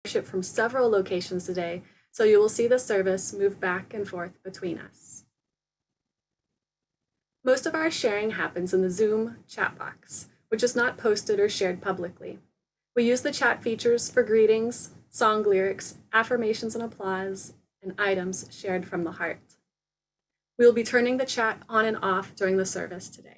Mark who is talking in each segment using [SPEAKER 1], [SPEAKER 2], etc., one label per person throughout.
[SPEAKER 1] worship from several locations today, so you will see the service move back and forth between us. Most of our sharing happens in the Zoom chat box, which is not posted or shared publicly. We use the chat features for greetings, song lyrics, affirmations and applause, and items shared from the heart. We will be turning the chat on and off during the service today.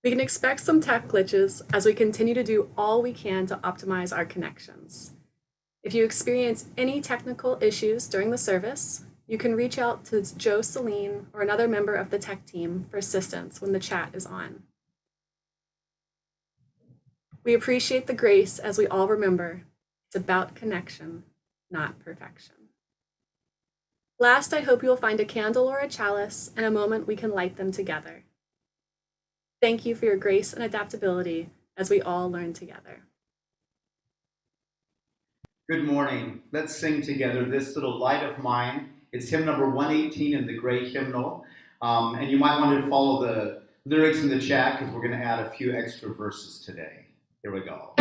[SPEAKER 1] We can expect some tech glitches as we continue to do all we can to optimize our connections. If you experience any technical issues during the service, you can reach out to Joe Celine or another member of the tech team for assistance when the chat is on. We appreciate the grace as we all remember it's about connection, not perfection. Last, I hope you will find a candle or a chalice and a moment we can light them together. Thank you for your grace and adaptability as we all learn together.
[SPEAKER 2] Good morning. Let's sing together This Little Light of Mine. It's hymn number 118 in the gray hymnal. And you might want to follow the lyrics in the chat because we're going to add a few extra verses today. Here we go.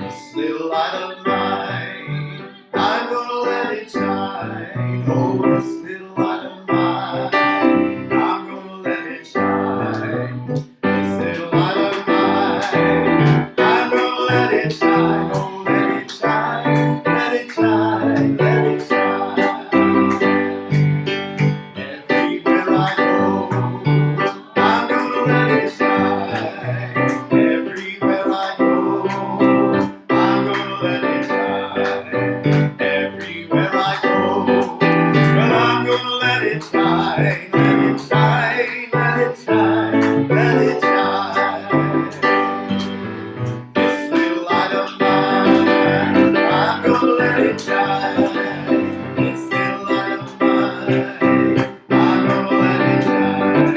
[SPEAKER 2] This little light of mine, I'm going to let it shine. Oh, this little light of mine, I'm going to let it shine. This little light of mine, I'm going to let it shine. Oh, let it shine, let it shine, let it shine. Everywhere I go, I'm going to let it shine. Everywhere I go, I'm gonna let it shine. Everywhere I go, well, I'm gonna let it shine. Let it shine, let it shine, let it shine. This little light of mine, I'm gonna let it shine. This little light of mine, I'm gonna let it shine.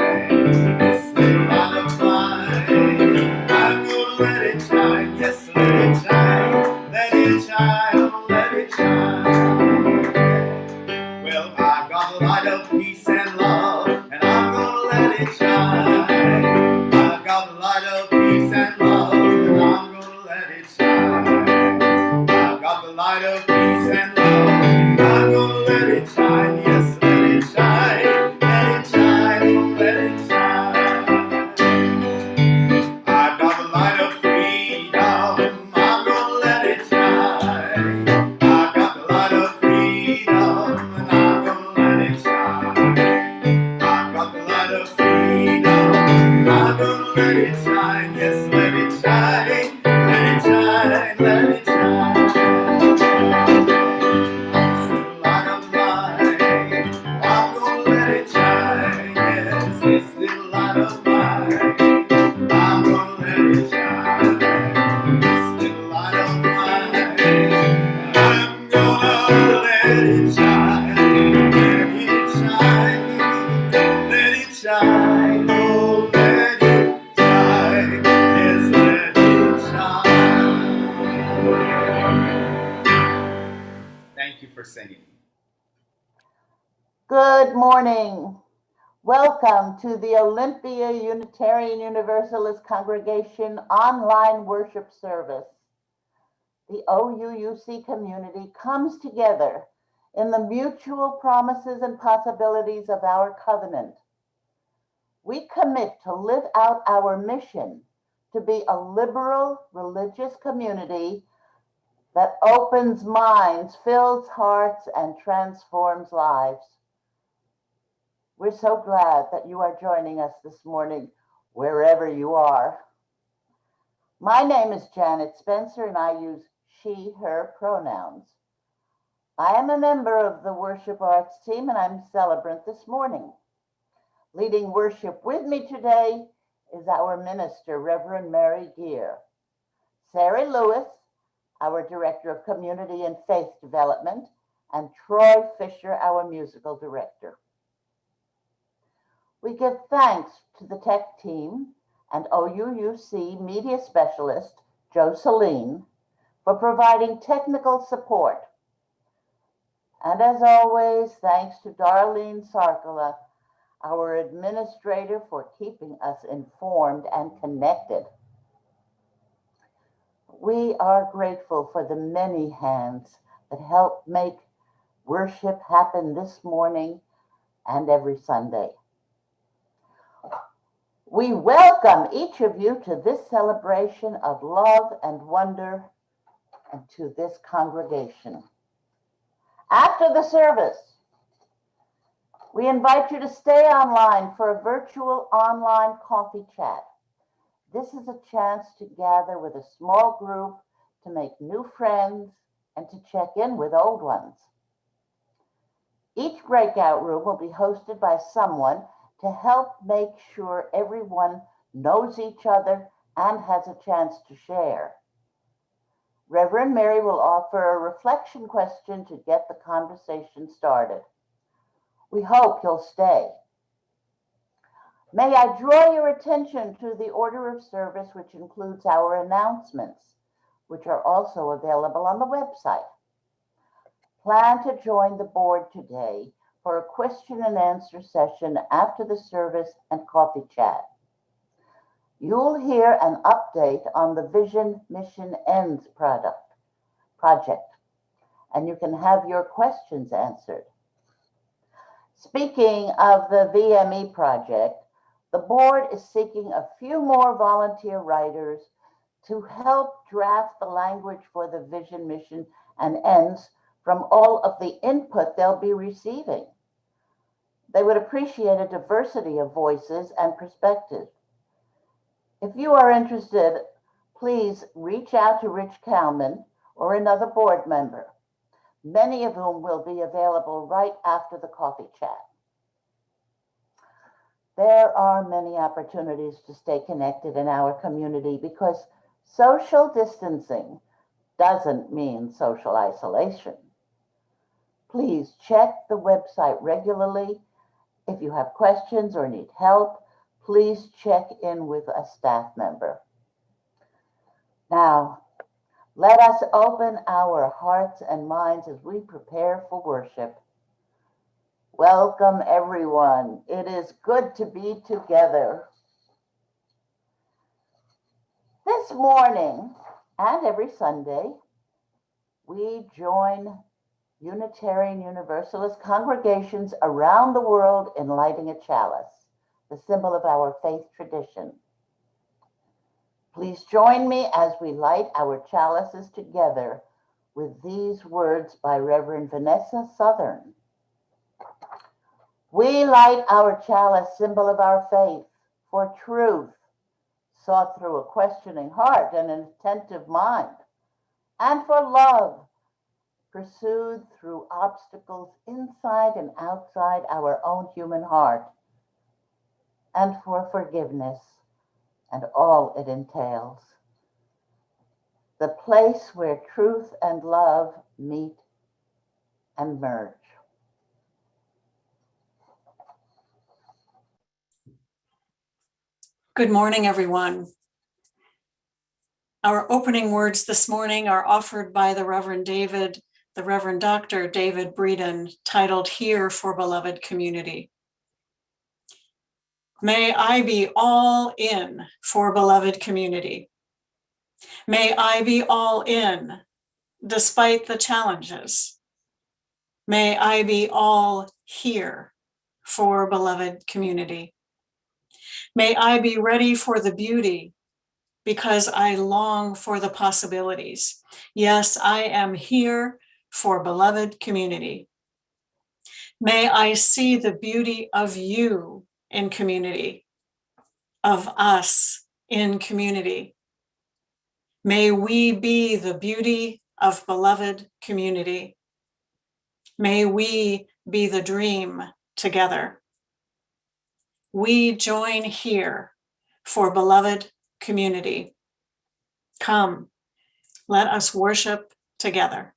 [SPEAKER 2] This little light of mine, I'm gonna let it shine. Yes, let it shine, let it shine, oh, let it shine. Well, I've got the light of peace and love, and I'm gonna let it shine. I've got the light of peace and love, and I'm gonna let it shine. I've got the light of peace and love, I'm gonna let it shine. Yes, let it shine, let it shine, oh, let it shine. I've got the light of freedom, I'm gonna let it shine. I've got the light of freedom, and I'm gonna let it shine. I've got the light of freedom, I'm gonna let it shine. Yes, let it shine, let it shine, let it shine. This little light of mine, I'm gonna let it shine. Yes, this little light of mine, I'm gonna let it shine. This little light of mine, I'm gonna let it shine. Let it shine. Let it shine. Oh, let it shine. Yes, let it shine. Thank you for singing.
[SPEAKER 3] Good morning. Welcome to the Olympia Unitarian Universalist Congregation online worship service. The OUUC community comes together in the mutual promises and possibilities of our covenant. We commit to live out our mission to be a liberal religious community that opens minds, fills hearts, and transforms lives. We're so glad that you are joining us this morning, wherever you are. My name is Janet Spencer, and I use she, her pronouns. I am a member of the worship arts team, and I'm celebrant this morning. Leading worship with me today is our minister, Reverend Mary Gear. Sarah Lewis, our Director of Community and Faith Development, and Troy Fisher, our musical director. We give thanks to the tech team and OUUC media specialist, Joe Celine, for providing technical support. And as always, thanks to Darlene Sarkala, our administrator, for keeping us informed and connected. We are grateful for the many hands that help make worship happen this morning and every Sunday. We welcome each of you to this celebration of love and wonder and to this congregation. After the service, we invite you to stay online for a virtual online coffee chat. This is a chance to gather with a small group, to make new friends, and to check in with old ones. Each breakout room will be hosted by someone to help make sure everyone knows each other and has a chance to share. Reverend Mary will offer a reflection question to get the conversation started. We hope you'll stay. May I draw your attention to the order of service, which includes our announcements, which are also available on the website. Plan to join the board today for a question and answer session after the service and coffee chat. You'll hear an update on the Vision Mission Ends project, and you can have your questions answered. Speaking of the VME project, the board is seeking a few more volunteer writers to help draft the language for the Vision Mission and Ends from all of the input they'll be receiving. They would appreciate a diversity of voices and perspectives. If you are interested, please reach out to Rich Kalman or another board member, many of whom will be available right after the coffee chat. There are many opportunities to stay connected in our community because social distancing doesn't mean social isolation. Please check the website regularly. If you have questions or need help, please check in with a staff member. Now, let us open our hearts and minds as we prepare for worship. Welcome, everyone. It is good to be together. This morning and every Sunday, we join Unitarian Universalist congregations around the world in lighting a chalice, the symbol of our faith tradition. Please join me as we light our chalices together with these words by Reverend Vanessa Southern. We light our chalice, symbol of our faith, for truth, sought through a questioning heart and an attentive mind, and for love, pursued through obstacles inside and outside our own human heart, and for forgiveness and all it entails. The place where truth and love meet and merge.
[SPEAKER 4] Good morning, everyone. Our opening words this morning are offered by the Reverend Dr. David Breeden, titled Here for Beloved Community. May I be all in for beloved community. May I be all in despite the challenges. May I be all here for beloved community. May I be ready for the beauty because I long for the possibilities. Yes, I am here for beloved community. May I see the beauty of you in community, of us in community. May we be the beauty of beloved community. May we be the dream together. We join here for beloved community. Come, let us worship together.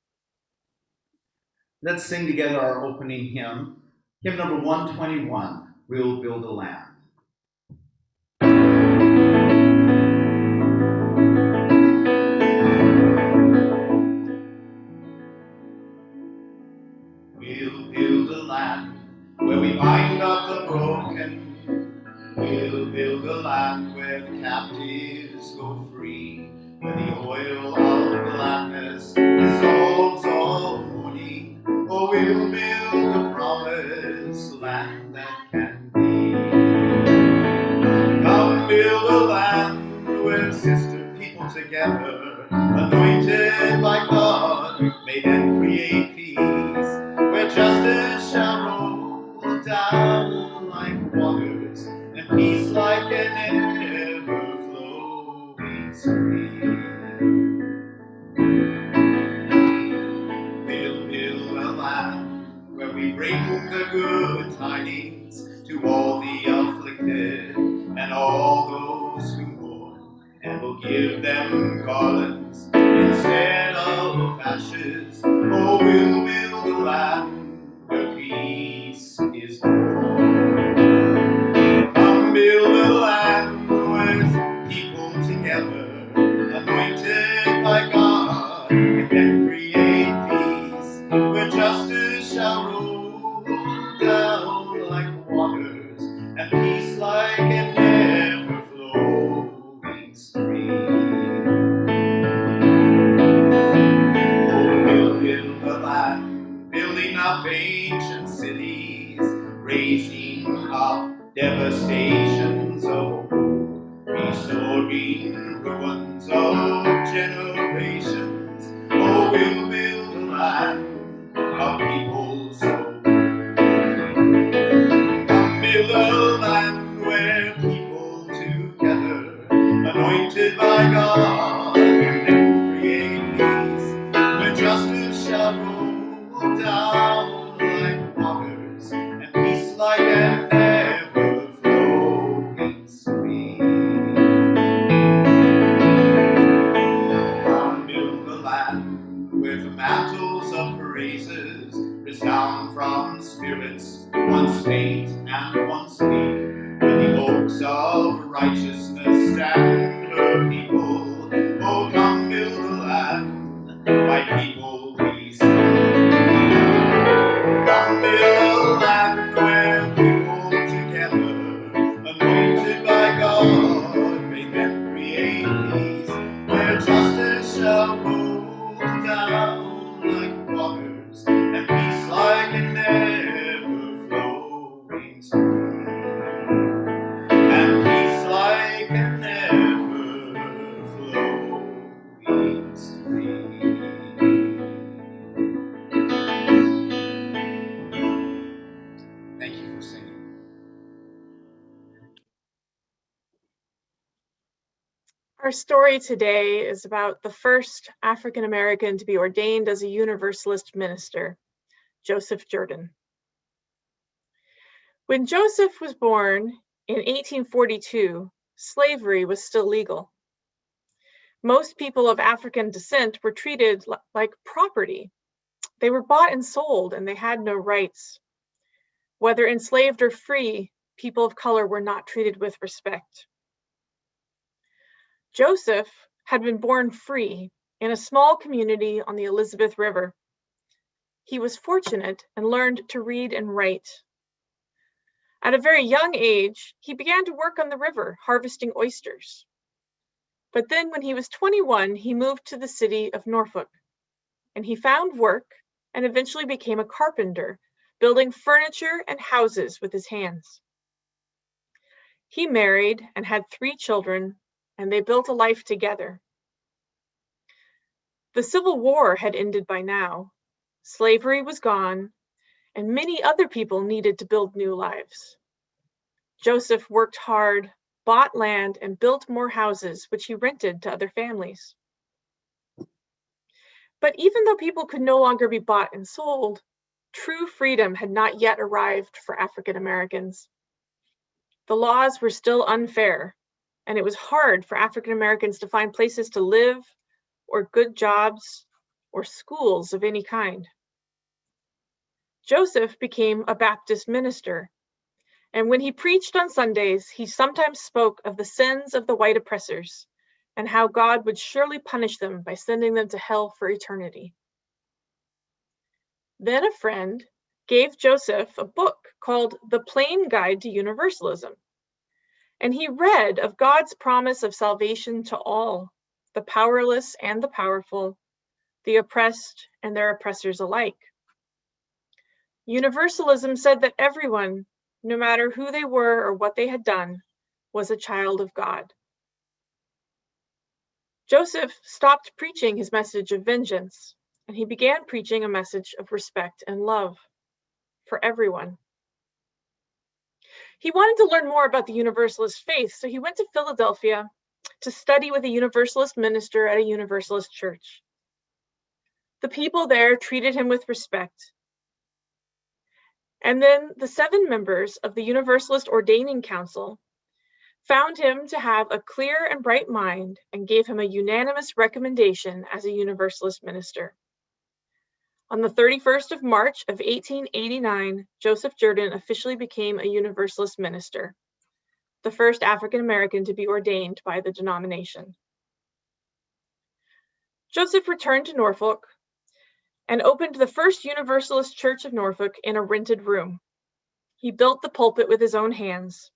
[SPEAKER 2] Let's sing together our opening hymn. Hymn number 121, We'll Build a Land. land where we bind up the broken. We'll build a land where captives go free, where the oil of gladness dissolves all mourning. Oh, we'll build a promised land that can be. Come build a land where sister people together, anointed by God, may then create peace, where justice shall roll down like waters, and peace like an ever-flowing stream. We'll build a land where we bring the good tidings to all the afflicted and all those who mourn, and we'll give them garlands instead of ashes. Oh, we'll build a land where peace is born. Come build a land where people together, anointed by God, and then create peace, where justice shall roll down like waters, and peace like an ever-flowing stream. Oh, we'll build a land, building up ancient cities, raising up devastations of old, restoring ruins of generations. Oh, we'll build a land of people's soul. Come build a land where people together, anointed by God, can then create peace, where justice shall roll down like waters, and peace like an ever-flowing stream. Come build a land where the mantles of praises resound from spirits once faint and once weak, where the oaks of righteousness stand her people. Oh, come build a land by people we serve. Come build a land where people together, anointed by God, may then create peace, where justice shall roll down like waters, and peace like an ever-flowing stream. And peace like an ever-flowing stream. Thank you for singing.
[SPEAKER 5] Our story today is about the first African American to be ordained as a Universalist minister, Joseph Jordan. When Joseph was born in 1842, slavery was still legal. Most people of African descent were treated like property. They were bought and sold, and they had no rights. Whether enslaved or free, people of color were not treated with respect. Joseph had been born free in a small community on the Elizabeth River. He was fortunate and learned to read and write. At a very young age, he began to work on the river, harvesting oysters. But then when he was 21, he moved to the city of Norfolk, and he found work and eventually became a carpenter, building furniture and houses with his hands. He married and had 3 children, and they built a life together. The Civil War had ended by now. Slavery was gone, and many other people needed to build new lives. Joseph worked hard, bought land, and built more houses, which he rented to other families. But even though people could no longer be bought and sold, true freedom had not yet arrived for African Americans. The laws were still unfair, and it was hard for African Americans to find places to live, or good jobs, or schools of any kind. Joseph became a Baptist minister, and when he preached on Sundays, he sometimes spoke of the sins of the white oppressors and how God would surely punish them by sending them to hell for eternity. Then a friend gave Joseph a book called The Plain Guide to Universalism. And he read of God's promise of salvation to all, the powerless and the powerful, the oppressed and their oppressors alike. Universalism said that everyone, no matter who they were or what they had done, was a child of God. Joseph stopped preaching his message of vengeance, and he began preaching a message of respect and love for everyone. He wanted to learn more about the Universalist faith, so he went to Philadelphia to study with a Universalist minister at a Universalist church. The people there treated him with respect. And then the 7 members of the Universalist Ordaining Council found him to have a clear and bright mind and gave him a unanimous recommendation as a Universalist minister. On the 31st of March of 1889, Joseph Jordan officially became a Universalist minister, the first African American to be ordained by the denomination. Joseph returned to Norfolk and opened the first Universalist Church of Norfolk in a rented room. He built the pulpit with his own hands.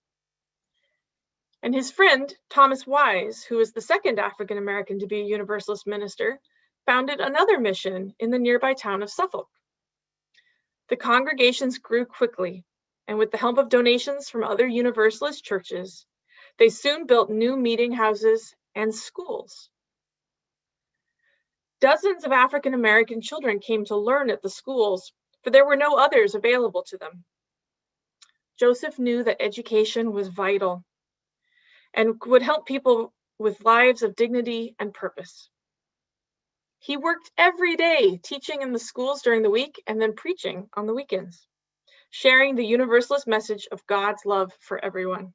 [SPEAKER 5] And his friend, Thomas Wise, who was the second African American to be a Universalist minister, founded another mission in the nearby town of Suffolk. The congregations grew quickly, and with the help of donations from other Universalist churches, they soon built new meeting houses and schools. Dozens of African American children came to learn at the schools, for there were no others available to them. Joseph knew that education was vital and would help people with lives of dignity and purpose. He worked every day teaching in the schools during the week and then preaching on the weekends, sharing the Universalist message of God's love for everyone.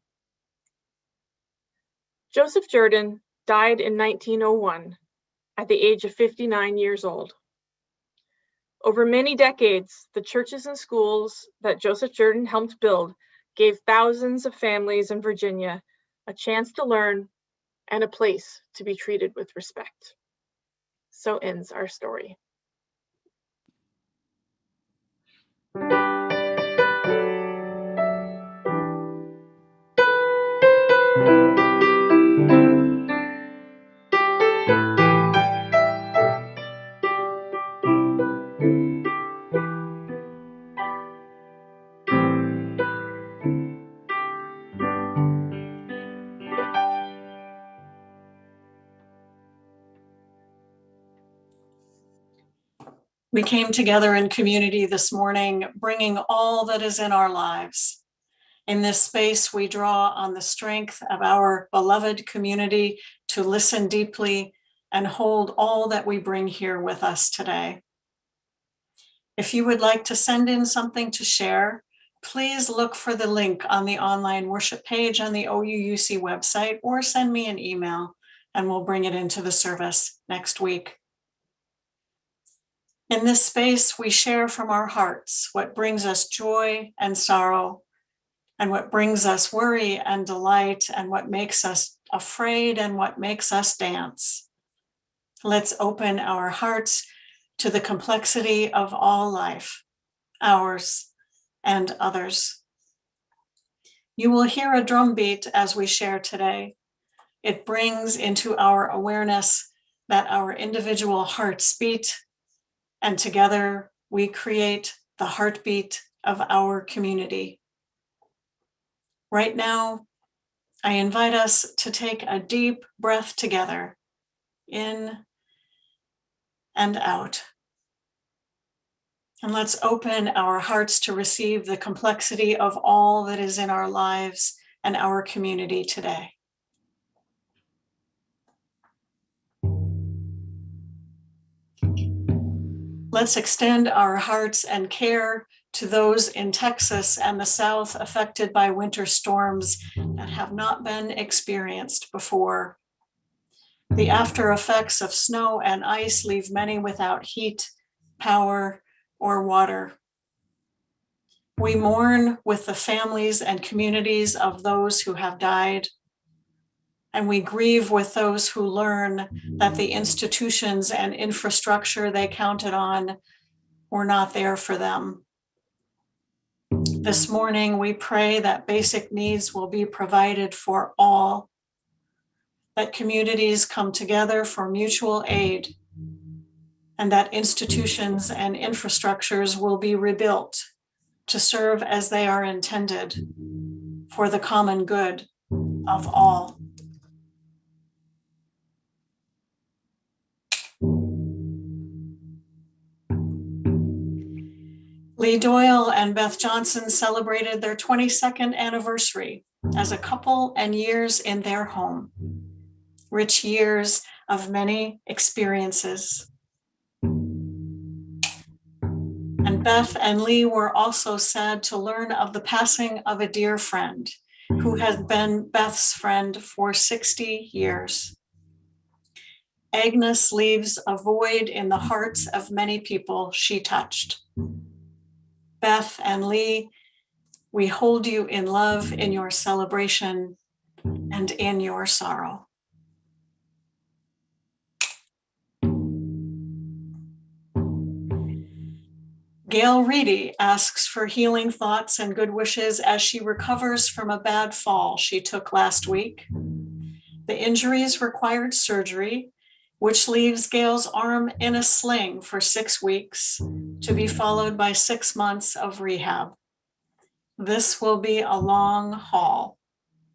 [SPEAKER 5] Joseph Jordan died in 1901 at the age of 59 years old. Over many decades, the churches and schools that Joseph Jordan helped build gave thousands of families in Virginia a chance to learn and a place to be treated with respect. So ends our story.
[SPEAKER 4] We came together in community this morning, bringing all that is in our lives. In this space, we draw on the strength of our beloved community to listen deeply and hold all that we bring here with us today. If you would like to send in something to share, please look for the link on the online worship page on the OUUC website, or send me an email and we'll bring it into the service next week. In this space, we share from our hearts what brings us joy and sorrow, and what brings us worry and delight, and what makes us afraid and what makes us dance. Let's open our hearts to the complexity of all life, ours and others. You will hear a drum beat as we share today. It brings into our awareness that our individual hearts beat, and together we create the heartbeat of our community. Right now, I invite us to take a deep breath together, in and out. And let's open our hearts to receive the complexity of all that is in our lives and our community today. Let's extend our hearts and care to those in Texas and the South affected by winter storms that have not been experienced before. The after effects of snow and ice leave many without heat, power, or water. We mourn with the families and communities of those who have died, and we grieve with those who learn that the institutions and infrastructure they counted on were not there for them. This morning, we pray that basic needs will be provided for all, that communities come together for mutual aid, and that institutions and infrastructures will be rebuilt to serve as they are intended for the common good of all. Lee Doyle and Beth Johnson celebrated their 22nd anniversary as a couple and years in their home. Rich years of many experiences. And Beth and Lee were also sad to learn of the passing of a dear friend who had been Beth's friend for 60 years. Agnes leaves a void in the hearts of many people she touched. Beth and Lee, we hold you in love in your celebration and in your sorrow. Gail Reedy asks for healing thoughts and good wishes as she recovers from a bad fall she took last week. The injuries required surgery, which leaves Gail's arm in a sling for 6 weeks, to be followed by 6 months of rehab. This will be a long haul.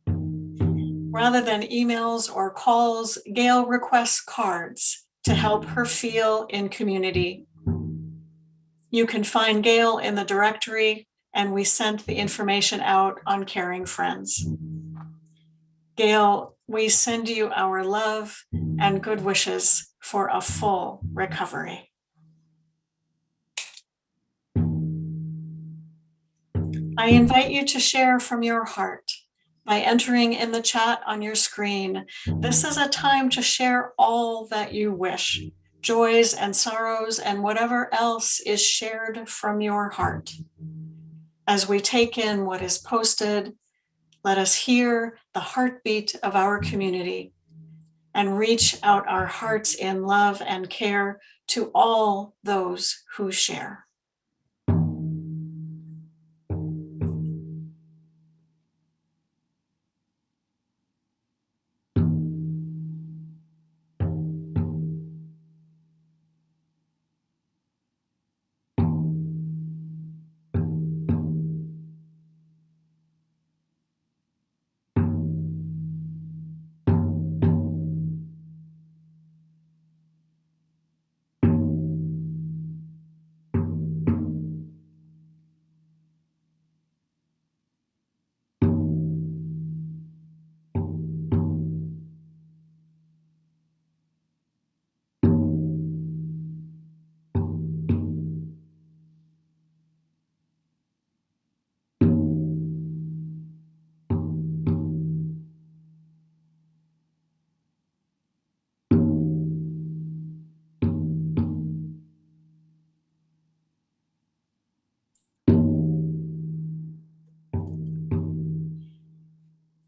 [SPEAKER 4] Rather than emails or calls, Gail requests cards to help her feel in community. You can find Gail in the directory, and we sent the information out on Caring Friends. Gail, we send you our love and good wishes for a full recovery. I invite you to share from your heart by entering in the chat on your screen. This is a time to share all that you wish, joys and sorrows and whatever else is shared from your heart. As we take in what is posted, let us hear the heartbeat of our community and reach out our hearts in love and care to all those who share.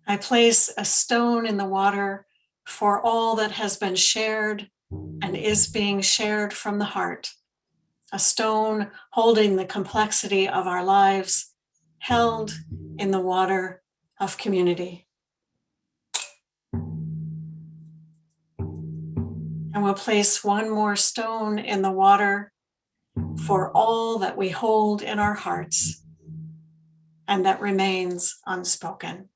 [SPEAKER 4] I place a stone in the water for all that has been shared and is being shared from the heart. A stone holding the complexity of our lives, held in the water of community. And we'll place one more stone in the water for all that we hold in our hearts and that remains unspoken.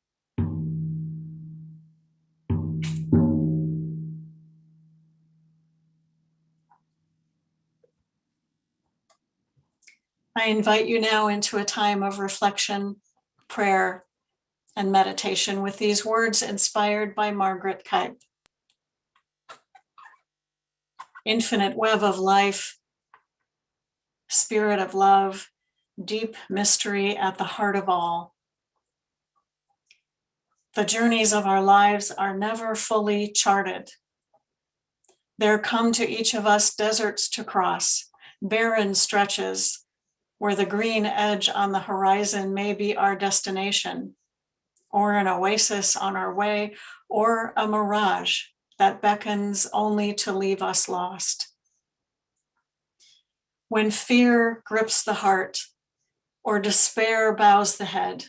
[SPEAKER 4] I invite you now into a time of reflection, prayer, and meditation with these words inspired by Margaret Keipe. Infinite web of life, spirit of love, deep mystery at the heart of all. The journeys of our lives are never fully charted. There come to each of us deserts to cross, barren stretches, where the green edge on the horizon may be our destination, or an oasis on our way, or a mirage that beckons only to leave us lost. When fear grips the heart, or despair bows the head.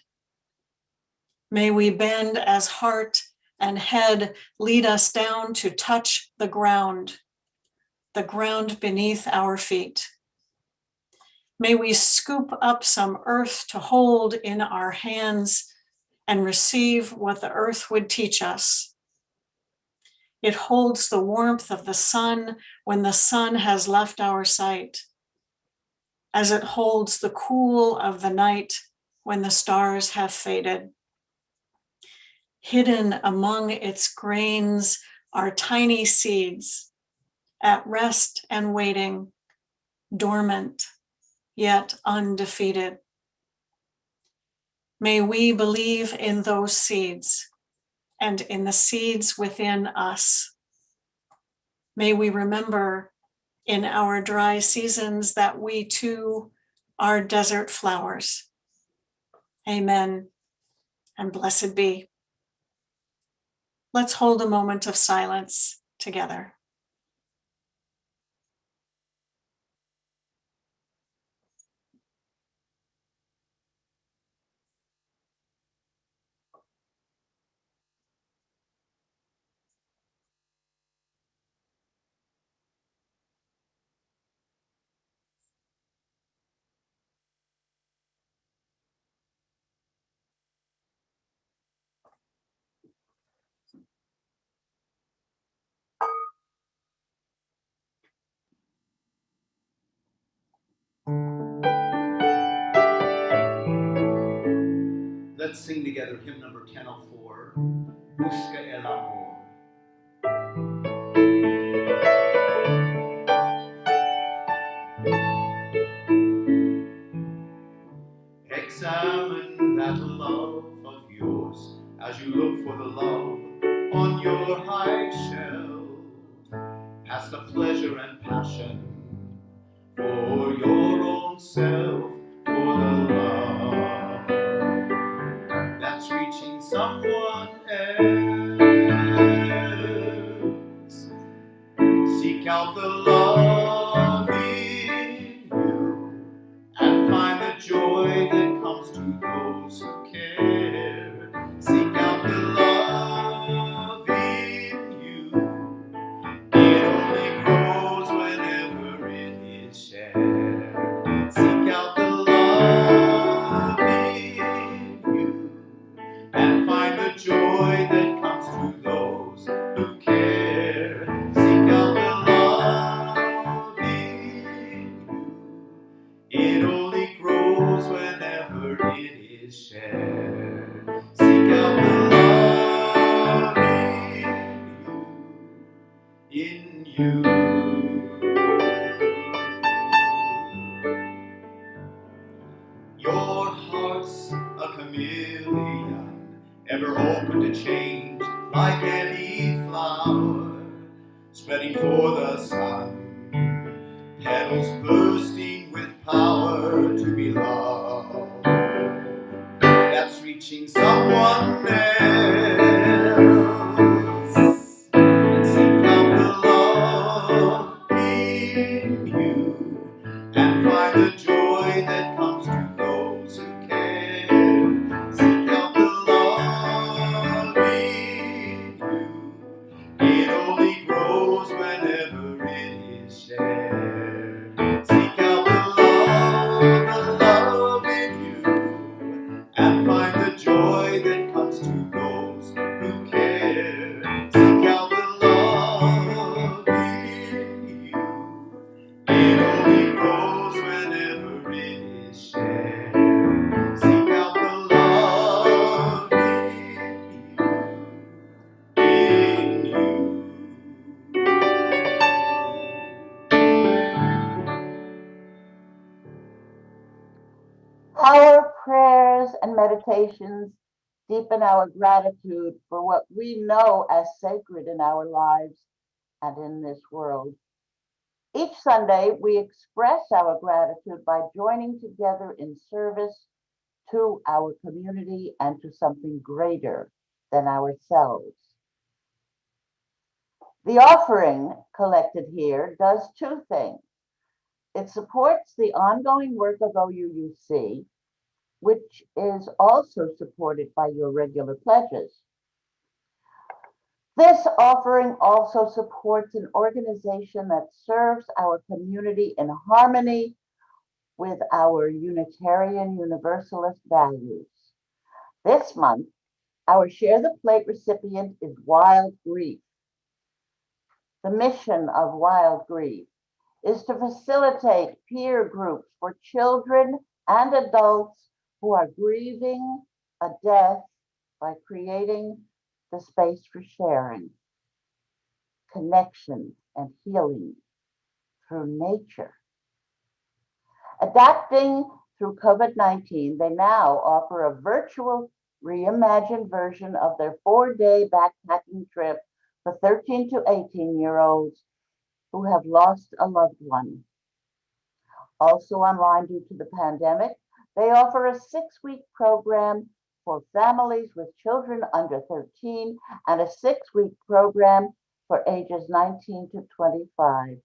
[SPEAKER 4] May we bend as heart and head lead us down to touch the ground beneath our feet. May we scoop up some earth to hold in our hands and receive what the earth would teach us. It holds the warmth of the sun when the sun has left our sight, as it holds the cool of the night when the stars have faded. Hidden among its grains are tiny seeds, at rest and waiting, dormant, yet undefeated. May we believe in those seeds and in the seeds within us. May we remember in our dry seasons that we too are desert flowers. Amen, and blessed be. Let's hold a moment of silence together.
[SPEAKER 2] Let's sing together hymn number 1004, Busca el Amor. Examine that love of yours as you look for the love on your high shelf. Past the pleasure and passion for your own self, for the love that's reaching someone else. Seek out the love in you and find the joy that comes to those who care. Seek out the love in you. It only grows whenever it is shared. Seek out the love in you and find the joy that comes to those who care. Seek out the love in you. It only grows whenever it is shared. Seek out the love in you. Your heart's a chameleon, ever open to change like any flower, spreading for the sun, petals bursting with power to be loved. That's reaching someone else. And seek out the love in you and find the joy that comes to those who care. Seek out the love in you. It only grows whenever it is shared. Seek out the love in you, and find the joy that comes to those who care. Seek out the love in you. It only grows whenever it is shared. Seek out the love in you.
[SPEAKER 3] Our prayers and meditations deepen our gratitude for what we know as sacred in our lives and in this world. Each Sunday, we express our gratitude by joining together in service to our community and to something greater than ourselves. The offering collected here does two things. It supports the ongoing work of OUUC which is also supported by your regular pledges. This offering also supports an organization that serves our community in harmony with our Unitarian Universalist values. This month, our Share the Plate recipient is Wild Grief. The mission of Wild Grief is to facilitate peer groups for children and adults who are grieving a death by creating the space for sharing, connection, and healing through nature. Adapting through COVID-19, they now offer a virtual reimagined version of their 4-day backpacking trip for 13 to 18-year-olds who have lost a loved one. Also online due to the pandemic, they offer a 6-week program for families with children under 13 and a 6-week program for ages 19 to 25.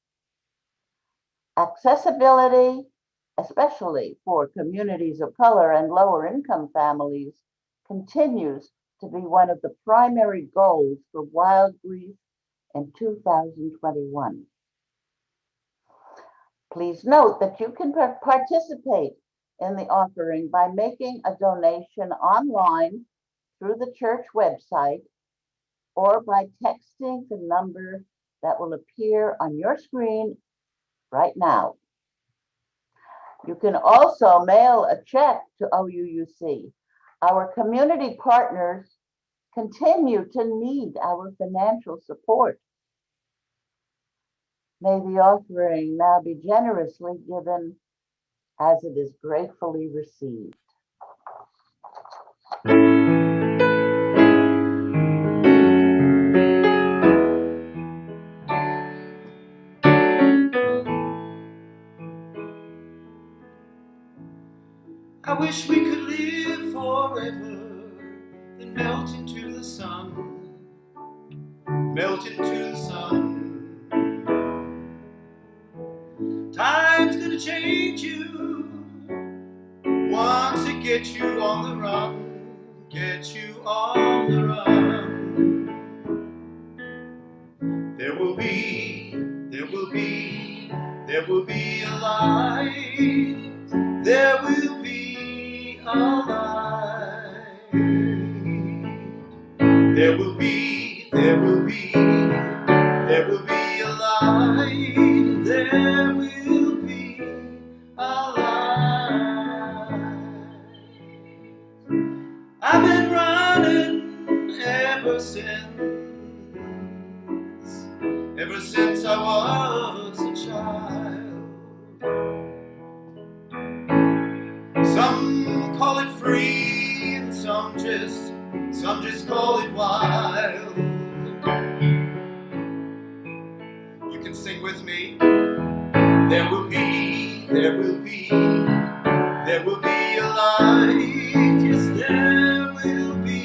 [SPEAKER 3] Accessibility, especially for communities of color and lower income families, continues to be one of the primary goals for Wild Grief in 2021. Please note that you can participate in the offering by making a donation online through the church website or by texting the number that will appear on your screen right now. You can also mail a check to OUUC. Our community partners continue to need our financial support. May the offering now be generously given as it is gratefully received.
[SPEAKER 2] I wish we could live forever, then melt into the sun, melt into the sun. Time's gonna change you once it gets you on the run, get you on the run. There will be a light, there will be a light. There will be a light, there will be a light. I've been running ever since I was a child. Some call it free and some just call it wild. You can sing with me. There will be a light. Yes, there will be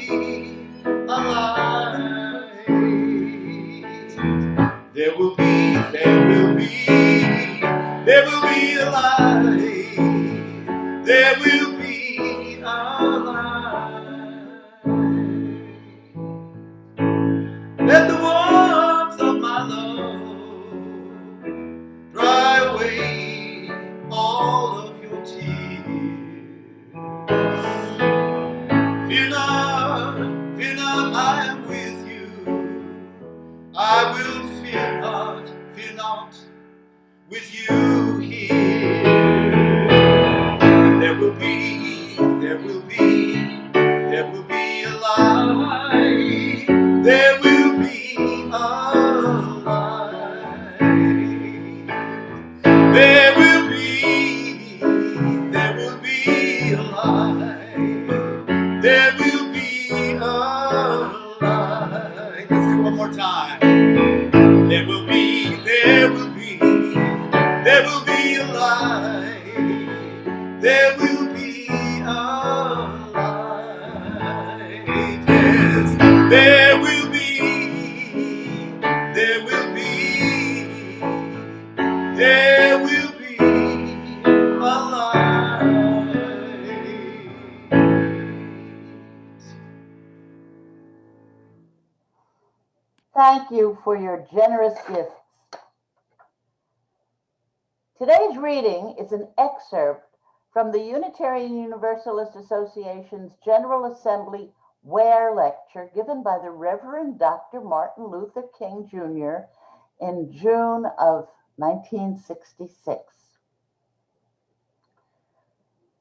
[SPEAKER 2] a light. There will be a light. There will be a light. Let the warmth of my love dry away all of your tears. Fear not, I am with you. I will fear not, with you here. And there will be a light. There will be a light. There will be a light. There will be a light. Let's do it one more time. There will be a
[SPEAKER 3] Thank you for your generous gifts. Today's reading is an excerpt from the Unitarian Universalist Association's General Assembly Ware Lecture given by the Reverend Dr. Martin Luther King Jr. in June of 1966.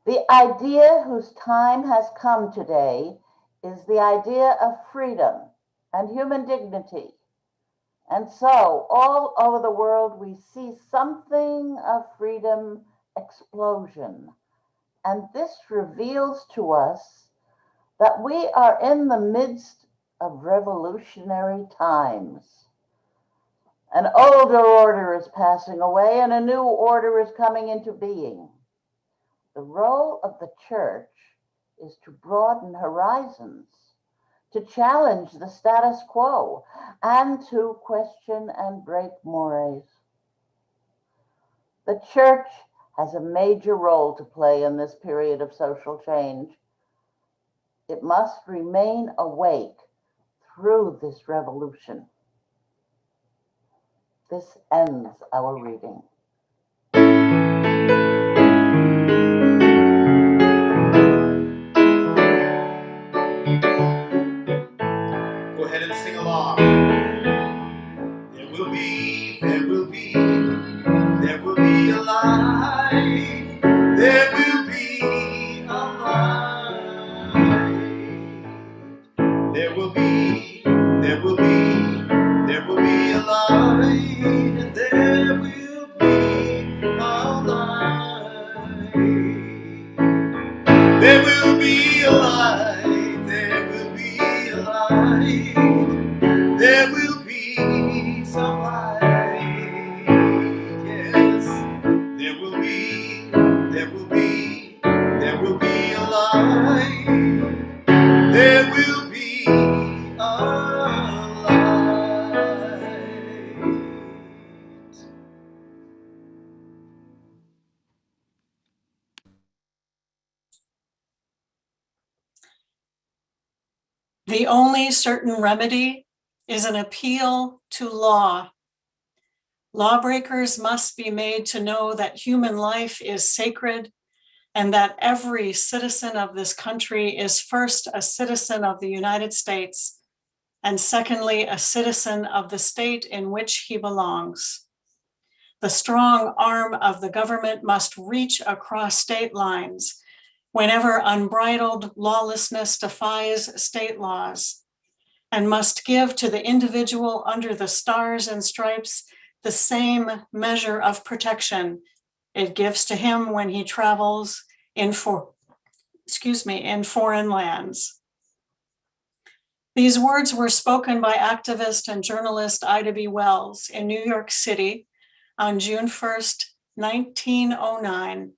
[SPEAKER 3] The idea whose time has come today is the idea of freedom and human dignity. And so, all over the world, we see something of freedom explosion. And this reveals to us that we are in the midst of revolutionary times. An older order is passing away and a new order is coming into being. The role of the church is to broaden horizons, to challenge the status quo, and to question and break mores. The church has a major role to play in this period of social change. It must remain awake through this revolution. This ends our reading.
[SPEAKER 2] Go ahead and sing along. There will be a light. There will be a light. There will be a light. There will be a light. There will be a light. There will be a light. There will be some light. Yes. There will be a light. There will be a light.
[SPEAKER 4] The only certain remedy is an appeal to law. Lawbreakers must be made to know that human life is sacred and that every citizen of this country is first a citizen of the United States and secondly a citizen of the state in which he belongs. The strong arm of the government must reach across state lines whenever unbridled lawlessness defies state laws, and must give to the individual under the stars and stripes the same measure of protection it gives to him when he travels in foreign lands. These words were spoken by activist and journalist Ida B. Wells in New York City on June 1st, 1909,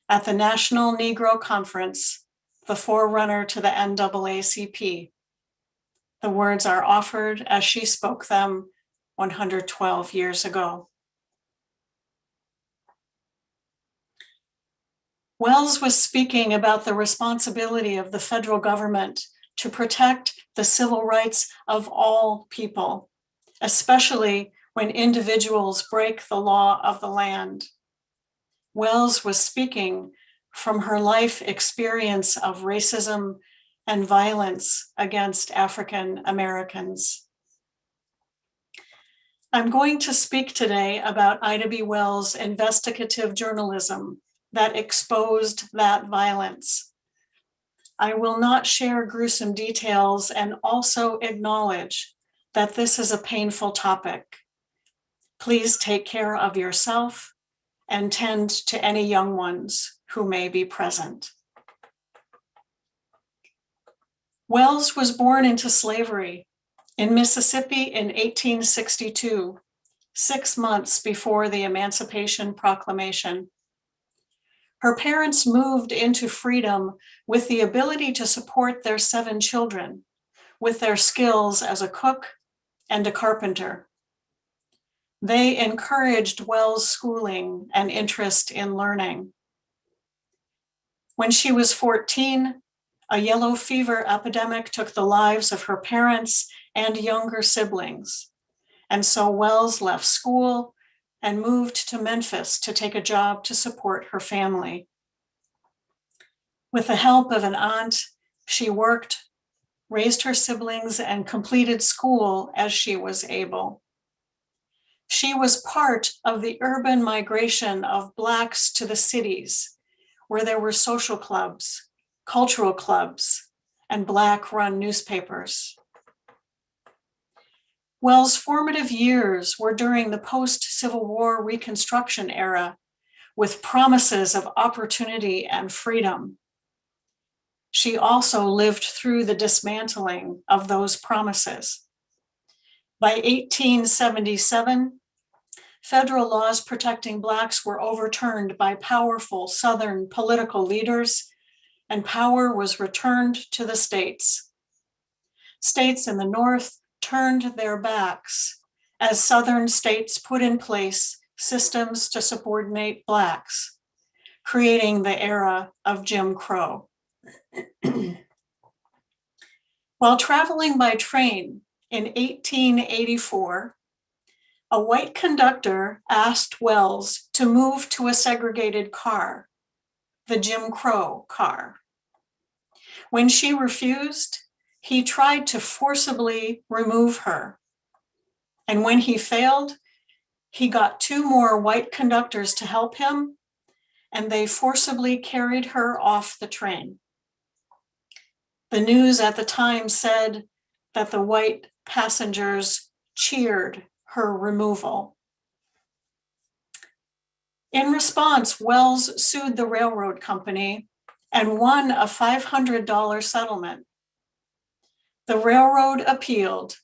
[SPEAKER 4] at the National Negro Conference, the forerunner to the NAACP. The words are offered as she spoke them 112 years ago. Wells was speaking about the responsibility of the federal government to protect the civil rights of all people, especially when individuals break the law of the land. Wells was speaking from her life experience of racism and violence against African Americans. I'm going to speak today about Ida B. Wells' investigative journalism that exposed that violence. I will not share gruesome details and also acknowledge that this is a painful topic. Please take care of yourself and tend to any young ones who may be present. Wells was born into slavery in Mississippi in 1862, 6 months before the Emancipation Proclamation. Her parents moved into freedom with the ability to support their 7 children with their skills as a cook and a carpenter. They encouraged Wells' schooling and interest in learning. When she was 14, a yellow fever epidemic took the lives of her parents and younger siblings. And so Wells left school and moved to Memphis to take a job to support her family. With the help of an aunt, she worked, raised her siblings, and completed school as she was able. She was part of the urban migration of Blacks to the cities, where there were social clubs, cultural clubs, and Black-run newspapers. Wells' formative years were during the post-Civil War Reconstruction era, with promises of opportunity and freedom. She also lived through the dismantling of those promises. By 1877, federal laws protecting Blacks were overturned by powerful Southern political leaders, and power was returned to the states. States in the North turned their backs as Southern states put in place systems to subordinate Blacks, creating the era of Jim Crow. While traveling by train in 1884, a white conductor asked Wells to move to a segregated car, the Jim Crow car. When she refused, he tried to forcibly remove her. And when he failed, he got 2 more white conductors to help him, and they forcibly carried her off the train. The news at the time said that the white passengers cheered her removal. In response, Wells sued the railroad company and won a $500 settlement. The railroad appealed,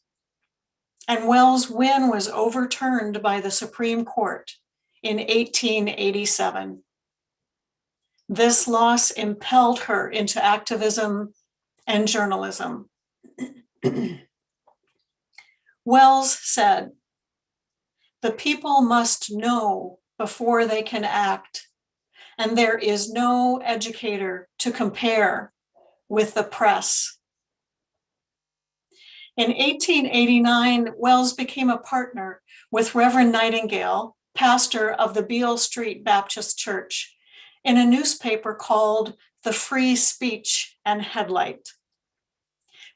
[SPEAKER 4] and Wells' win was overturned by the Supreme Court in 1887. This loss impelled her into activism and journalism. Wells said, "The people must know before they can act, and there is no educator to compare with the press." In 1889, Wells became a partner with Reverend Nightingale, pastor of the Beale Street Baptist Church, in a newspaper called The Free Speech and Headlight.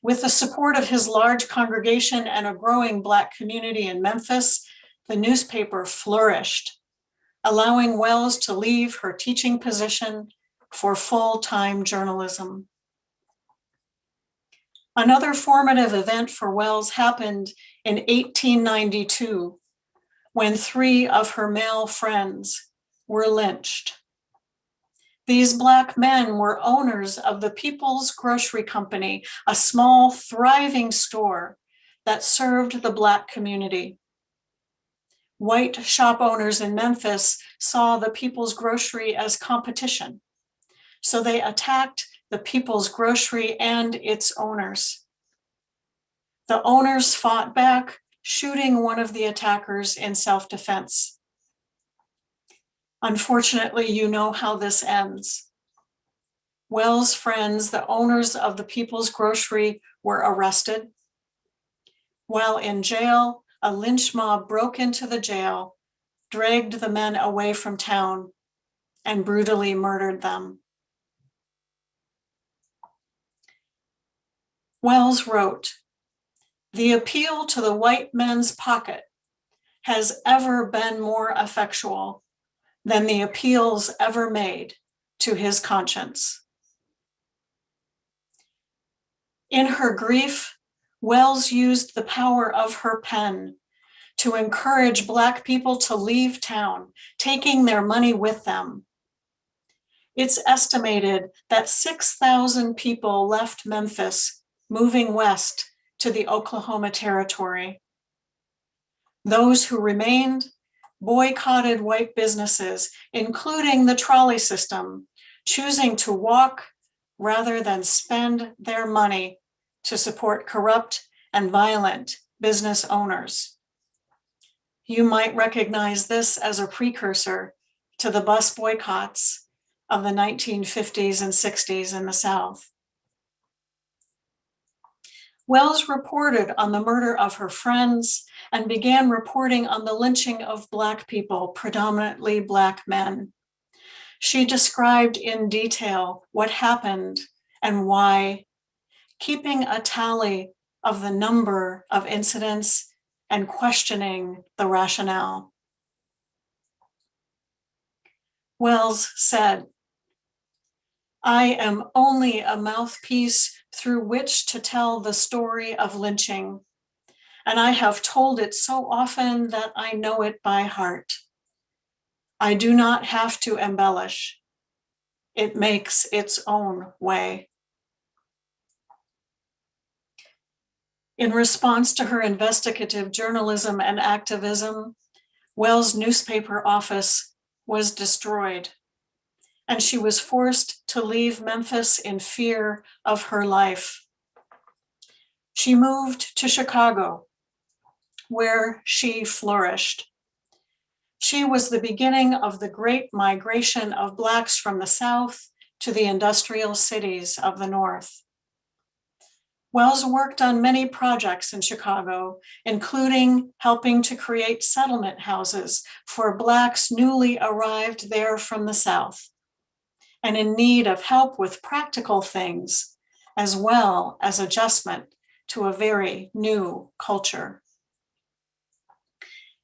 [SPEAKER 4] With the support of his large congregation and a growing Black community in Memphis, the newspaper flourished, allowing Wells to leave her teaching position for full-time journalism. Another formative event for Wells happened in 1892, when 3 of her male friends were lynched. These Black men were owners of the People's Grocery Company, a small, thriving store that served the Black community. White shop owners in Memphis saw the People's Grocery as competition, so they attacked the People's Grocery and its owners. The owners fought back, shooting one of the attackers in self-defense. Unfortunately, you know how this ends. Wells' friends, the owners of the People's Grocery, were arrested. While in jail, a lynch mob broke into the jail, dragged the men away from town, and brutally murdered them. Wells wrote, "The appeal to the white man's pocket has ever been more effectual than the appeals ever made to his conscience." In her grief, Wells used the power of her pen to encourage Black people to leave town, taking their money with them. It's estimated that 6,000 people left Memphis, moving west to the Oklahoma Territory. Those who remained boycotted white businesses, including the trolley system, choosing to walk rather than spend their money to support corrupt and violent business owners. You might recognize this as a precursor to the bus boycotts of the 1950s and 60s in the South. Wells reported on the murder of her friends and began reporting on the lynching of Black people, predominantly Black men. She described in detail what happened and why, keeping a tally of the number of incidents and questioning the rationale. Wells said, "I am only a mouthpiece through which to tell the story of lynching, and I have told it so often that I know it by heart. I do not have to embellish. It makes its own way." In response to her investigative journalism and activism, Wells' newspaper office was destroyed, and she was forced to leave Memphis in fear of her life. She moved to Chicago, where she flourished. She was the beginning of the great migration of Blacks from the South to the industrial cities of the North. Wells worked on many projects in Chicago, including helping to create settlement houses for Blacks newly arrived there from the South and in need of help with practical things, as well as adjustment to a very new culture.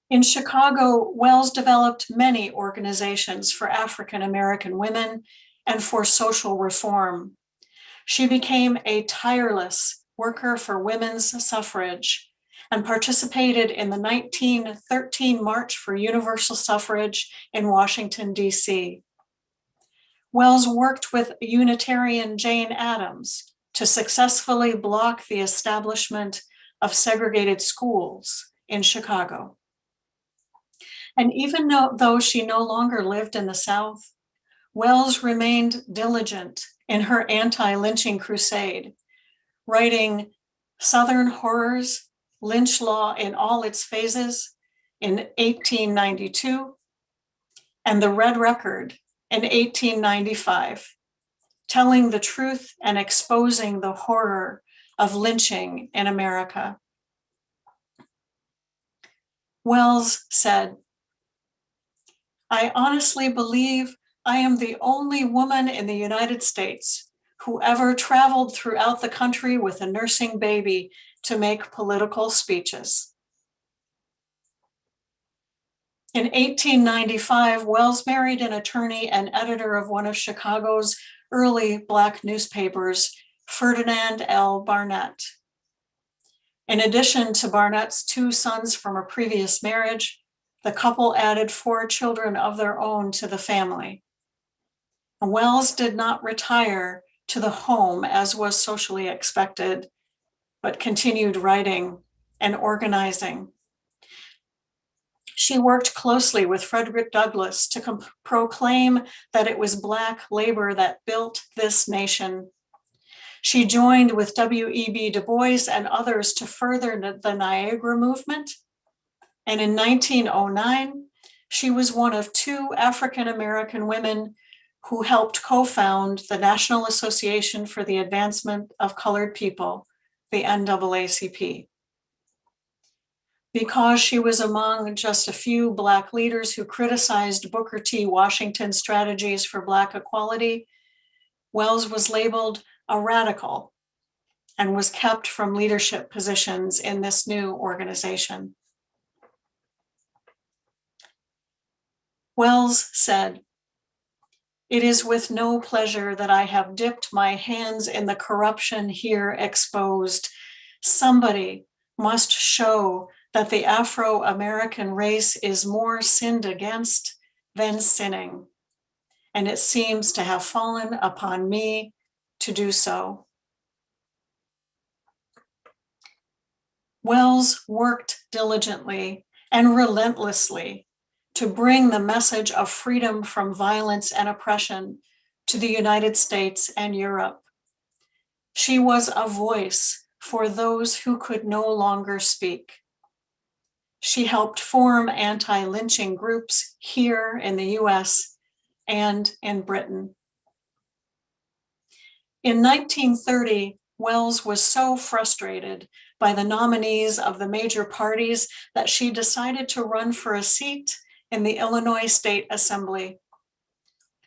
[SPEAKER 4] In Chicago, Wells developed many organizations for African American women and for social reform. She became a tireless worker for women's suffrage and participated in the 1913 March for Universal Suffrage in Washington, D.C. Wells worked with Unitarian Jane Addams to successfully block the establishment of segregated schools in Chicago. And even though she no longer lived in the South, Wells remained diligent in her anti-lynching crusade, writing Southern Horrors, Lynch Law in All Its Phases in 1892, and The Red Record in 1895, telling the truth and exposing the horror of lynching in America. Wells said, "I honestly believe I am the only woman in the United States who ever traveled throughout the country with a nursing baby to make political speeches." In 1895, Wells married an attorney and editor of one of Chicago's early Black newspapers, Ferdinand L. Barnett. In addition to Barnett's 2 sons from a previous marriage, the couple added 4 children of their own to the family. Wells did not retire to the home as was socially expected, but continued writing and organizing. She worked closely with Frederick Douglass to proclaim that it was Black labor that built this nation. She joined with W.E.B. Du Bois and others to further the Niagara movement. And in 1909, she was one of 2 African-American women who helped co-found the National Association for the Advancement of Colored People, the NAACP. Because she was among just a few Black leaders who criticized Booker T. Washington's strategies for Black equality, Wells was labeled a radical and was kept from leadership positions in this new organization. Wells said, "It is with no pleasure that I have dipped my hands in the corruption here exposed. Somebody must show that the Afro-American race is more sinned against than sinning, and it seems to have fallen upon me to do so." Wells worked diligently and relentlessly to bring the message of freedom from violence and oppression to the United States and Europe. She was a voice for those who could no longer speak. She helped form anti-lynching groups here in the US and in Britain. In 1930, Wells was so frustrated by the nominees of the major parties that she decided to run for a seat in the Illinois State Assembly.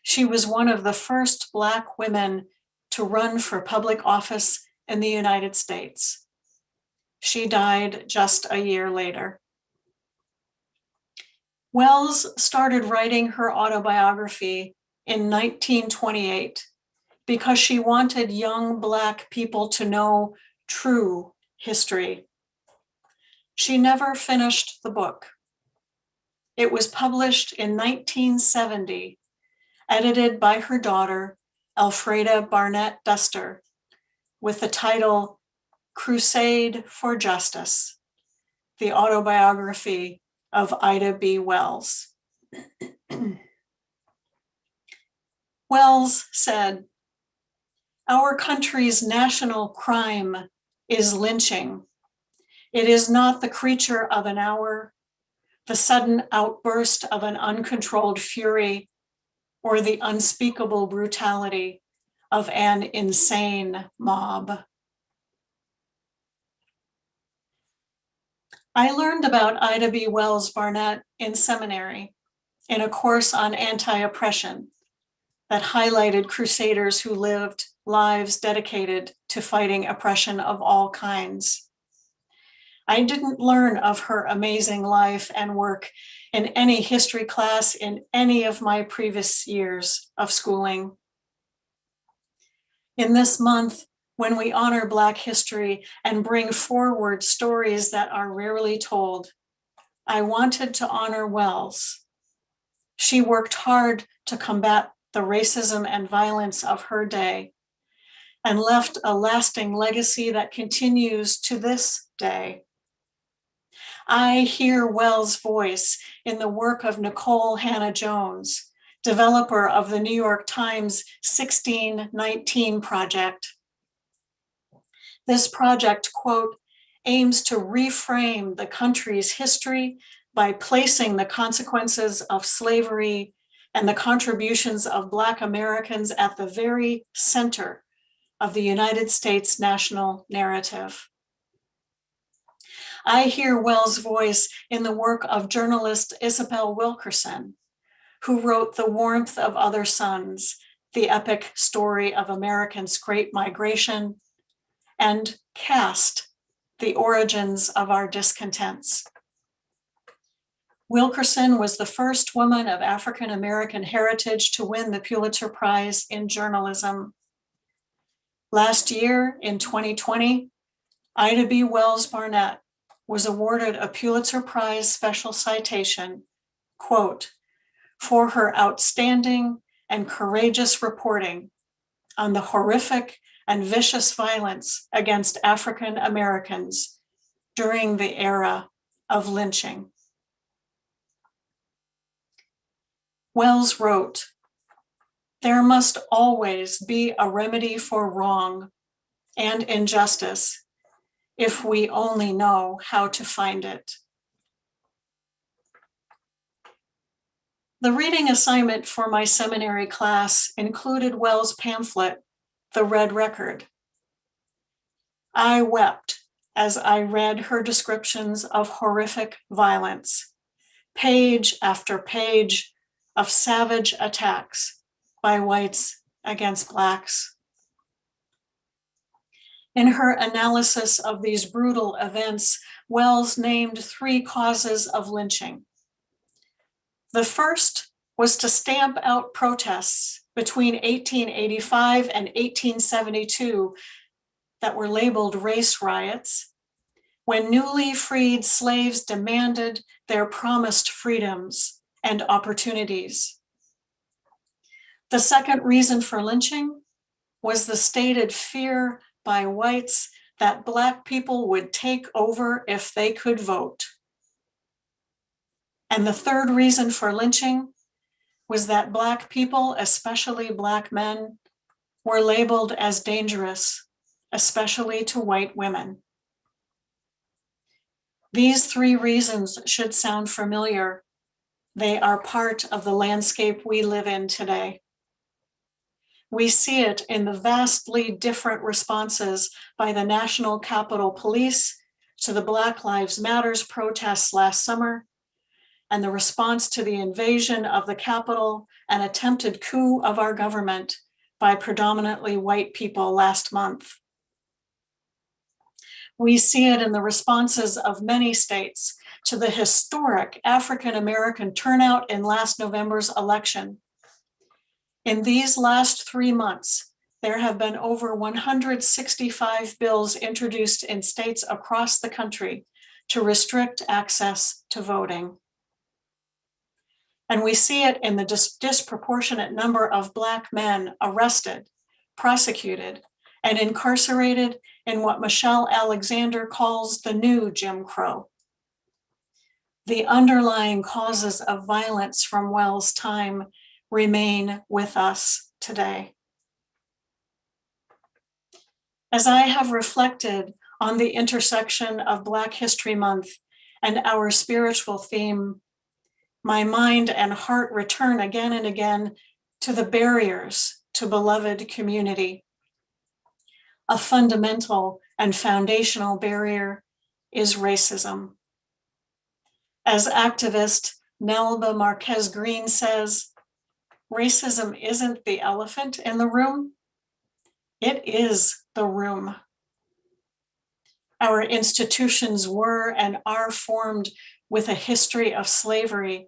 [SPEAKER 4] She was one of the first Black women to run for public office in the United States. She died just a year later. Wells started writing her autobiography in 1928 because she wanted young Black people to know true history. She never finished the book. It was published in 1970, edited by her daughter, Elfreda Barnett Duster, with the title Crusade for Justice, the autobiography of Ida B. Wells. Wells said, "Our country's national crime is lynching. It is not the creature of an hour, the sudden outburst of an uncontrolled fury, or the unspeakable brutality of an insane mob." I learned about Ida B. Wells Barnett in seminary in a course on anti-oppression that highlighted crusaders who lived lives dedicated to fighting oppression of all kinds. I didn't learn of her amazing life and work in any history class in any of my previous years of schooling. In this month, when we honor Black history and bring forward stories that are rarely told, I wanted to honor Wells. She worked hard to combat the racism and violence of her day and left a lasting legacy that continues to this day. I hear Wells' voice in the work of Nicole Hannah-Jones, developer of the New York Times 1619 project. This project, quote, aims to reframe the country's history by placing the consequences of slavery and the contributions of Black Americans at the very center of the United States national narrative. I hear Wells' voice in the work of journalist Isabel Wilkerson, who wrote The Warmth of Other Suns, the epic story of Americans' Great Migration, and Caste, the origins of our discontents. Wilkerson was the first woman of African American heritage to win the Pulitzer Prize in journalism. Last year, in 2020, Ida B. Wells Barnett was awarded a Pulitzer Prize special citation, quote, for her outstanding and courageous reporting on the horrific and vicious violence against African Americans during the era of lynching. Wells wrote, "There must always be a remedy for wrong and injustice if we only know how to find it." The reading assignment for my seminary class included Wells' pamphlet, The Red Record. I wept as I read her descriptions of horrific violence, page after page of savage attacks by whites against Blacks. In her analysis of these brutal events, Wells named 3 causes of lynching. The first was to stamp out protests between 1885 and 1872 that were labeled race riots, when newly freed slaves demanded their promised freedoms and opportunities. The second reason for lynching was the stated fear by whites that Black people would take over if they could vote. And the third reason for lynching was that Black people, especially Black men, were labeled as dangerous, especially to white women. These 3 reasons should sound familiar. They are part of the landscape we live in today. We see it in the vastly different responses by the National Capitol Police to the Black Lives Matters protests last summer, and the response to the invasion of the Capitol and attempted coup of our government by predominantly white people last month. We see it in the responses of many states to the historic African American turnout in last November's election. In these last 3 months, there have been over 165 bills introduced in states across the country to restrict access to voting. And we see it in the disproportionate number of Black men arrested, prosecuted, and incarcerated in what Michelle Alexander calls the new Jim Crow. The underlying causes of violence from Wells' time remain with us today. As I have reflected on the intersection of Black History Month and our spiritual theme, my mind and heart return again and again to the barriers to beloved community. A fundamental and foundational barrier is racism. As activist Nelba Marquez Green says, racism isn't the elephant in the room, it is the room. Our institutions were and are formed with a history of slavery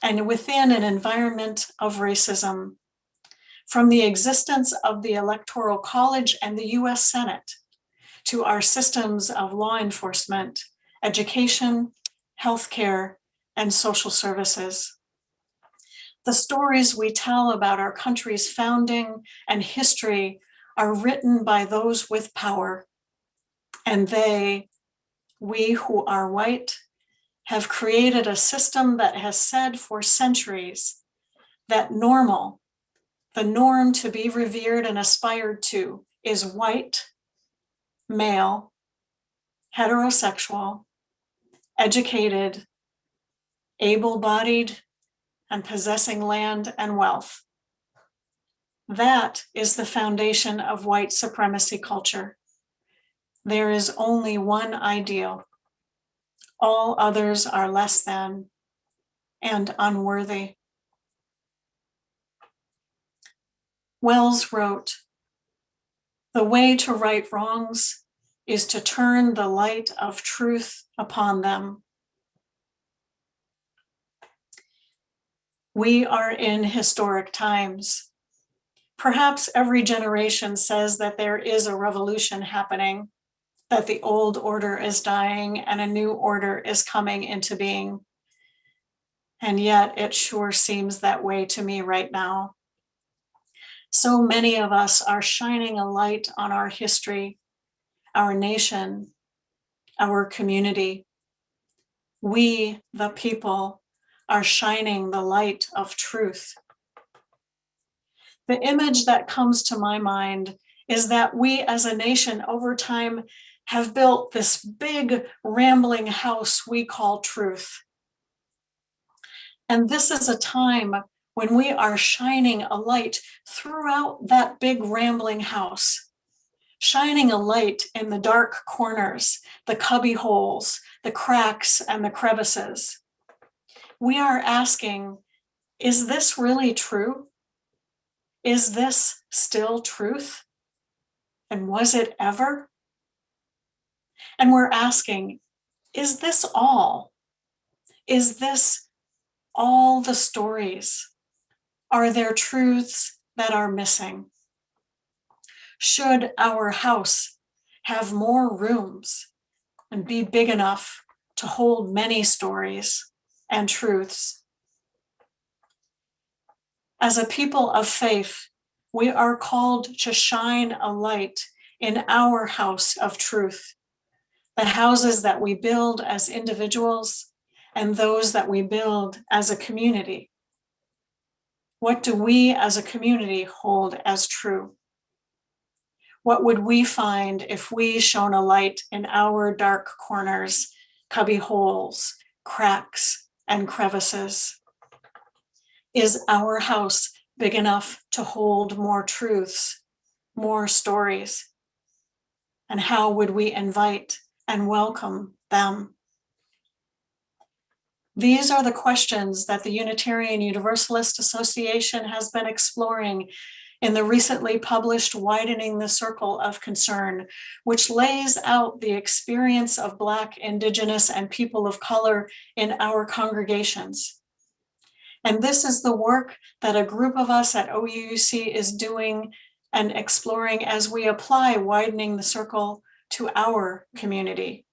[SPEAKER 4] and within an environment of racism. From the existence of the Electoral College and the US Senate to our systems of law enforcement, education, healthcare, and social services. The stories we tell about our country's founding and history are written by those with power, and they, we who are white, have created a system that has said for centuries that normal, the norm to be revered and aspired to, is white, male, heterosexual, educated, able-bodied, and possessing land and wealth. That is the foundation of white supremacy culture. There is only one ideal. All others are less than and unworthy. Wells wrote, "The way to right wrongs is to turn the light of truth upon them." We are in historic times. Perhaps every generation says that there is a revolution happening, that the old order is dying and a new order is coming into being. And yet it sure seems that way to me right now. So many of us are shining a light on our history, our nation, our community. We, the people, are shining the light of truth. The image that comes to my mind is that we as a nation over time have built this big rambling house we call truth. And this is a time when we are shining a light throughout that big rambling house, shining a light in the dark corners, the cubby holes, the cracks, and the crevices. We are asking, is this really true? Is this still truth? And was it ever? And we're asking, is this all? Is this all the stories? Are there truths that are missing? Should our house have more rooms and be big enough to hold many stories and truths? As a people of faith, we are called to shine a light in our house of truth, the houses that we build as individuals and those that we build as a community. What do we as a community hold as true? What would we find if we shone a light in our dark corners, cubby holes, cracks, and crevices? Is our house big enough to hold more truths, more stories? And how would we invite and welcome them? These are the questions that the Unitarian Universalist Association has been exploring in the recently published Widening the Circle of Concern, which lays out the experience of Black, Indigenous, and people of color in our congregations. And this is the work that a group of us at OUUC is doing and exploring as we apply Widening the Circle to our community.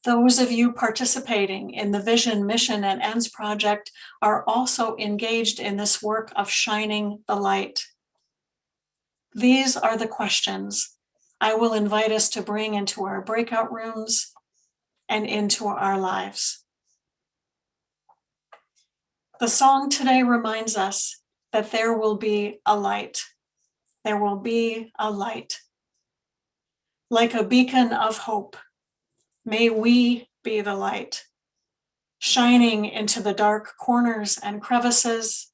[SPEAKER 4] Those of you participating in the Vision, Mission, and Ends project are also engaged in this work of shining the light. These are the questions I will invite us to bring into our breakout rooms and into our lives. The song today reminds us that there will be a light. There will be a light. Like a beacon of hope, may we be the light, shining into the dark corners and crevices,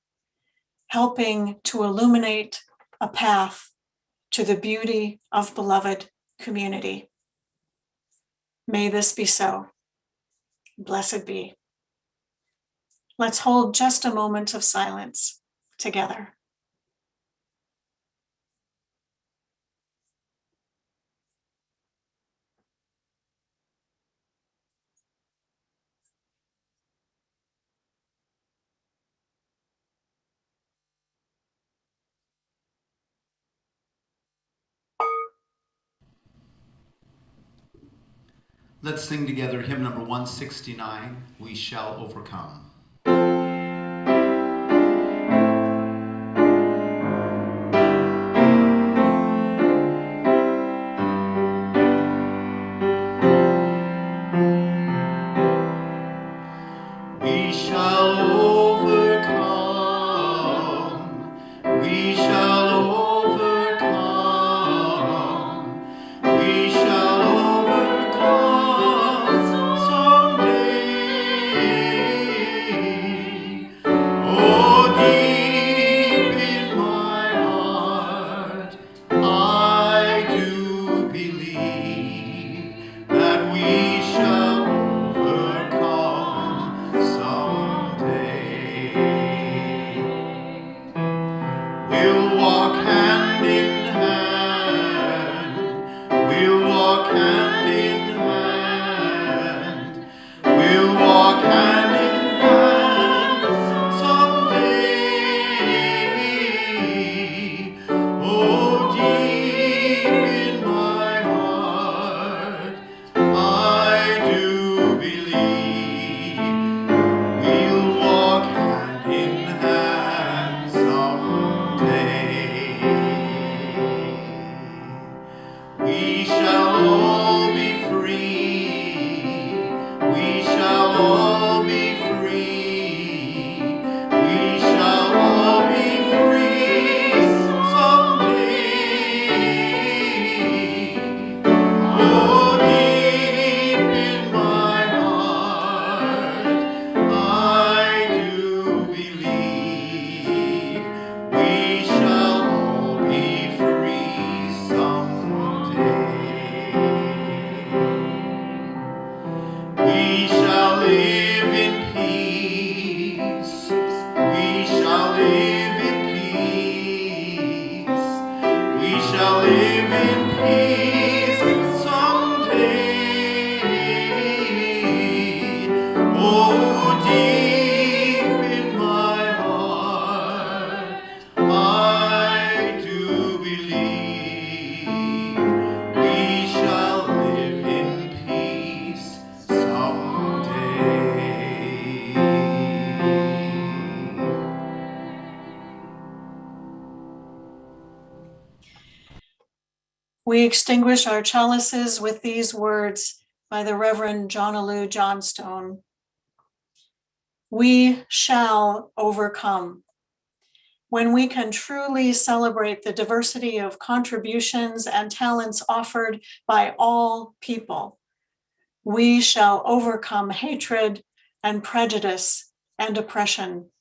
[SPEAKER 4] helping to illuminate a path to the beauty of beloved community. May this be so. Blessed be. Let's hold just a moment of silence together.
[SPEAKER 2] Let's sing together hymn number 169, We Shall Overcome. We shall overcome. We shall overcome. We shall overcome someday. Oh, deep in my heart, I do believe that we shall overcome someday. We'll walk hand in hand. We'll walk hand in hand. We'll walk hand in hand someday. Oh, deep in my heart, I do believe we'll walk hand in hand someday. We shall all be free. We shall all be free. We shall all be free someday. Oh, deep in my heart, I do believe we shall all be free someday. We shall live in peace. We shall live in peace. We shall live in peace someday. Oh, deep in my heart, I do believe we shall live in peace someday.
[SPEAKER 4] We extinguish our chalices with these words by the Reverend John Johnstone. We shall overcome. When we can truly celebrate the diversity of contributions and talents offered by all people, we shall overcome hatred and prejudice and oppression.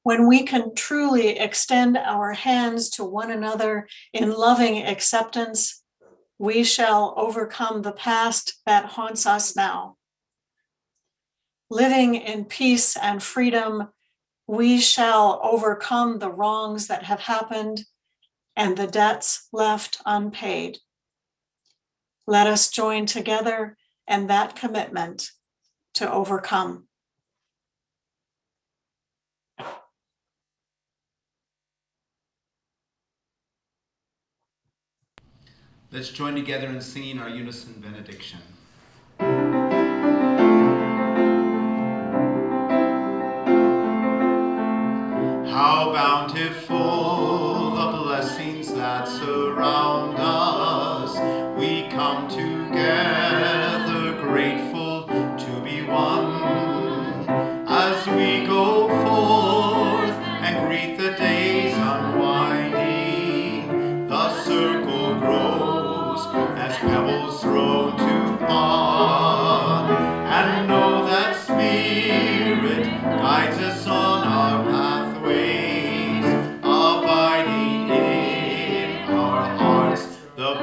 [SPEAKER 4] when we can truly extend our hands to one another in loving acceptance, we shall overcome the past that haunts us now. Living in peace and freedom, we shall overcome the wrongs that have happened and the debts left unpaid. Let us join together in that commitment to overcome.
[SPEAKER 2] Let's join together in singing our unison benediction. How bountiful the blessings that surround us. We come together grateful to be one. As we go forth and greet the days unwinding, the circle grows as pebbles thrown to pond. And know that Spirit guides us on our pathways, abiding in our hearts, the